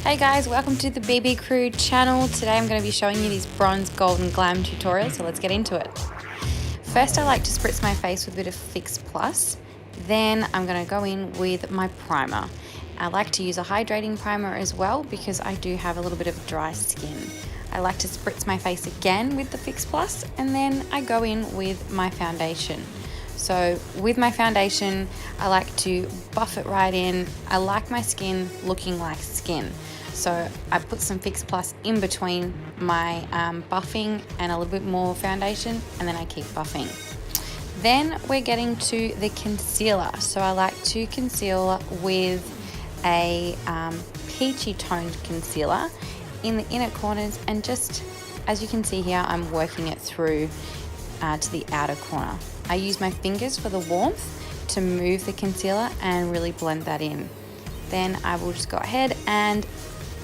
Hey guys, welcome to the BBCREW channel. Today I'm going to be showing you these bronze, gold and glam tutorials, so let's get into it. First I like to spritz my face with a bit of Fix Plus. Then I'm going to go in with my primer. I like to use a hydrating primer as well because I do have a little bit of dry skin. I like to spritz my face again with the Fix Plus and then I go in with my foundation. So with my foundation, I like to buff it right in. I like my skin looking like skin. So I put some Fix Plus in between my buffing and a little bit more foundation, and then I keep buffing. Then we're getting to the concealer. So I like to conceal with a peachy toned concealer in the inner corners, and just as you can see here, I'm working it through to the outer corner. I use my fingers for the warmth to move the concealer and really blend that in. Then I will just go ahead and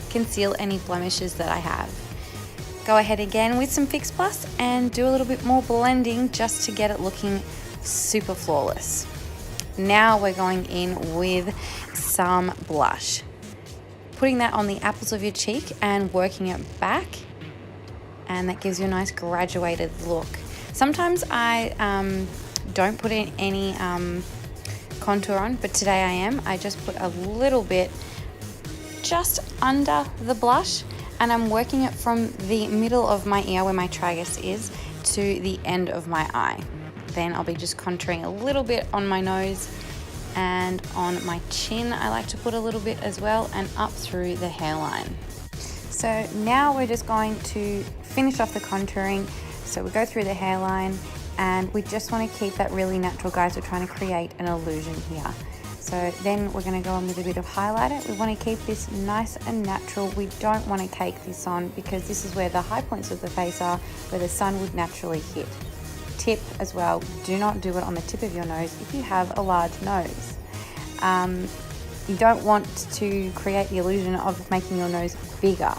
conceal any blemishes that I have. Go ahead again with some Fix Plus and do a little bit more blending just to get it looking super flawless. Now we're going in with some blush. Putting that on the apples of your cheek and working it back, and that gives you a nice graduated look. Sometimes I don't put in any contour on, but today I am. I just put a little bit just under the blush, and I'm working it from the middle of my ear where my tragus is to the end of my eye. Then I'll be just contouring a little bit on my nose and on my chin. I like to put a little bit as well, and up through the hairline. So now we're just going to finish off the contouring. So we go through the hairline and we just want to keep that really natural, guys. We're trying to create an illusion here. So then we're going to go in with a bit of highlighter. We want to keep this nice and natural. We don't want to cake this on because this is where the high points of the face are, where the sun would naturally hit. Tip as well, do not do it on the tip of your nose if you have a large nose. You don't want to create the illusion of making your nose bigger.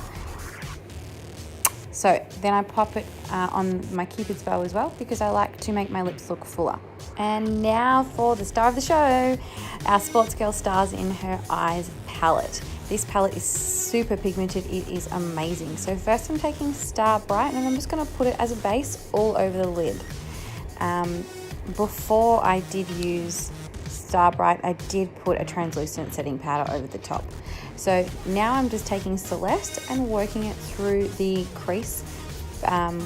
So then I pop it on my Cupid's bow as well because I like to make my lips look fuller. And now for the star of the show, our Sportsgirl Stars in Her Eyes palette. This palette is super pigmented, it is amazing. So first I'm taking Star Bright and I'm just going to put it as a base all over the lid. Before I did use Star Bright, I did put a translucent setting powder over the top. So now I'm just taking Celeste and working it through the crease,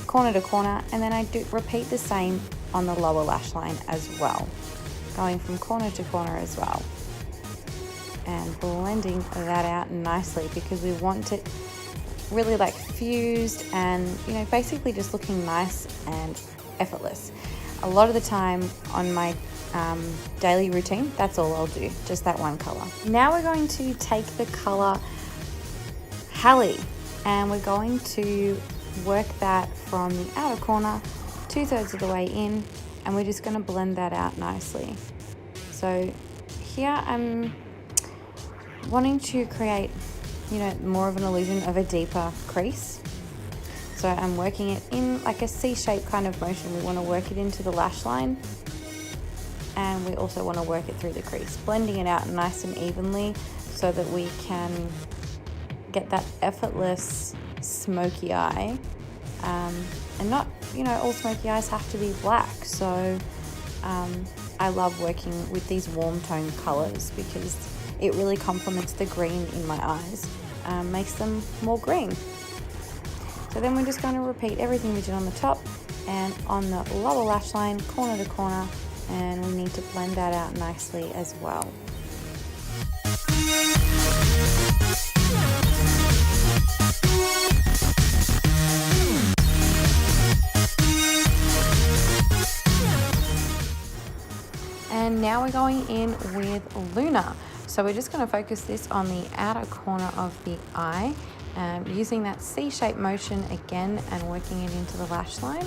corner to corner, and then I do repeat the same on the lower lash line as well, going from corner to corner as well, and blending that out nicely because we want it really like fused and, you know, basically just looking nice and effortless. A lot of the time on my daily routine, that's all I'll do, just that one color. Now we're going to take the color Halle and we're going to work that from the outer corner 2/3 of the way in, and we're just going to blend that out nicely. So here I'm wanting to create, you know, more of an illusion of a deeper crease. So I'm working it in like a C-shaped kind of motion. We want to work it into the lash line, and we also want to work it through the crease, blending it out nice and evenly so that we can get that effortless smoky eye. And not, you know, all smoky eyes have to be black. So I love working with these warm tone colors because it really complements the green in my eyes, makes them more green. So then we're just going to repeat everything we did on the top and on the lower lash line, corner to corner, and we need to blend that out nicely as well. And now we're going in with Luna. So we're just going to focus this on the outer corner of the eye, using that C-shaped motion again and working it into the lash line,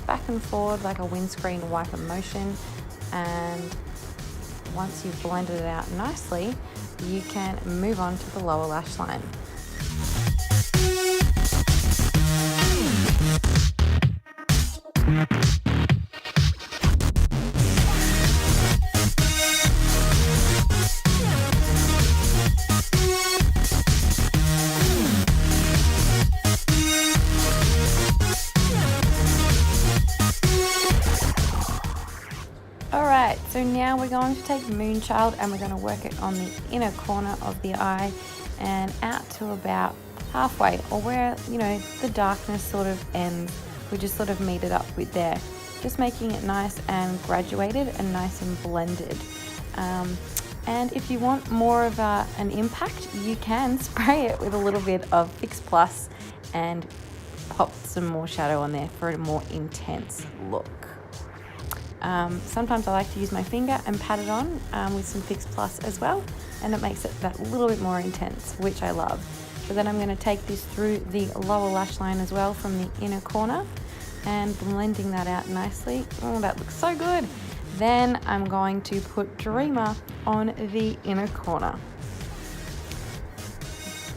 back and forward like a windscreen wiper motion. And once you've blended it out nicely, you can move on to the lower lash line. So now we're going to take Moonchild and we're going to work it on the inner corner of the eye and out to about halfway, or where, you know, the darkness sort of ends. We just sort of meet it up with there. Just making it nice and graduated and nice and blended. And if you want more of an impact, you can spray it with a little bit of Fix Plus and pop some more shadow on there for a more intense look. Sometimes I like to use my finger and pat it on with some Fix Plus as well, and it makes it that little bit more intense, which I love. So then I'm going to take this through the lower lash line as well from the inner corner and blending that out nicely. Oh, that looks so good. Then I'm going to put Dreamer on the inner corner.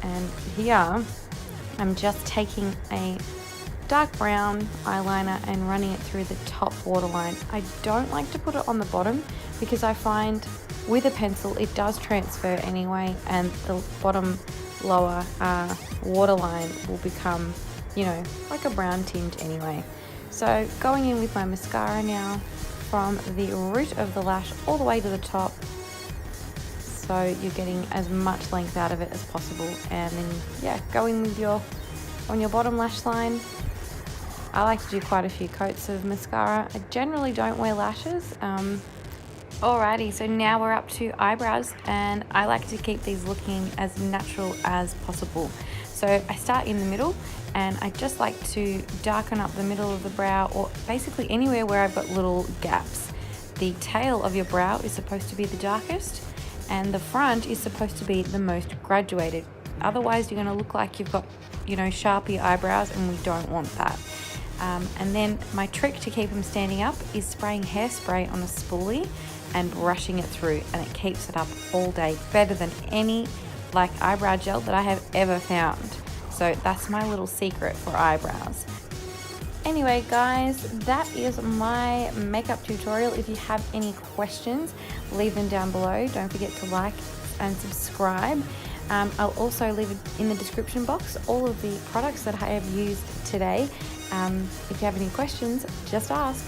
And here I'm just taking a dark brown eyeliner and running it through the top waterline. I don't like to put it on the bottom because I find with a pencil it does transfer anyway, and the bottom lower waterline will become, you know, like a brown tinge anyway. So going in with my mascara now from the root of the lash all the way to the top, so you're getting as much length out of it as possible. And then yeah, go in with on your bottom lash line. I like to do quite a few coats of mascara. I generally don't wear lashes. Alrighty, so now we're up to eyebrows, and I like to keep these looking as natural as possible. So I start in the middle, and I just like to darken up the middle of the brow, or basically anywhere where I've got little gaps. The tail of your brow is supposed to be the darkest, and the front is supposed to be the most graduated. Otherwise, you're going to look like you've got, you know, Sharpie eyebrows, and we don't want that. And then my trick to keep them standing up is spraying hairspray on a spoolie and brushing it through, and it keeps it up all day, better than any like eyebrow gel that I have ever found. So that's my little secret for eyebrows. Anyway guys, that is my makeup tutorial. If you have any questions, leave them down below. Don't forget to like and subscribe. I'll also leave it in the description box all of the products that I have used today. If you have any questions, just ask.